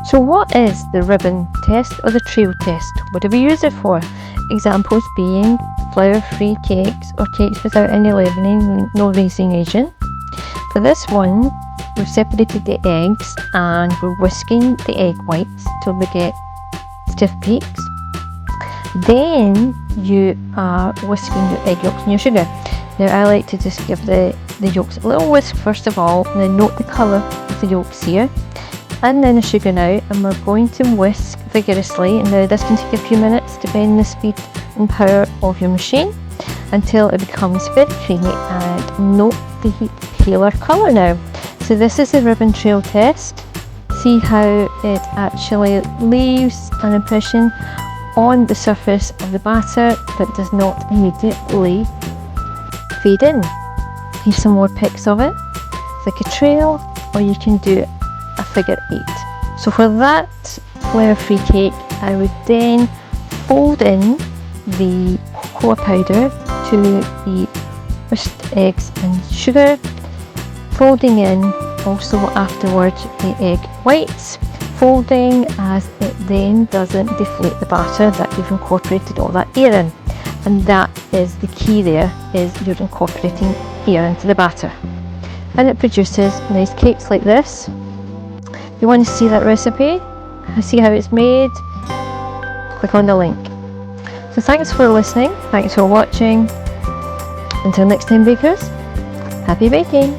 So what is the ribbon test or the trail test? What do we use it for? Examples being flour-free cakes or cakes without any leavening, no raising agent. For this one, we've separated the eggs and we're whisking the egg whites till they get stiff peaks. Then you are whisking your egg yolks and your sugar. Now I like to just give the yolks a little whisk first of all, and then note the colour of the yolks here. And then the sugar now, and we're going to whisk vigorously. And now this can take a few minutes depending on the speed and power of your machine until it becomes very creamy, and note the paler colour now. So this is the ribbon trail test. See how it actually leaves an impression on the surface of the batter but does not immediately fade in. Here's some more pics of it. It's like a trail, or you can do a figure 8. So for that flour-free cake, I would then fold in the cocoa powder to the whisked eggs and sugar, folding in also afterwards the egg whites, folding as it then doesn't deflate the batter that you've incorporated all that air in. And that is the key there, is you're incorporating air into the batter. And it produces nice cakes like this. If you want to see that recipe, see how it's made, click on the link. So thanks for listening, thanks for watching. Until next time bakers, happy baking!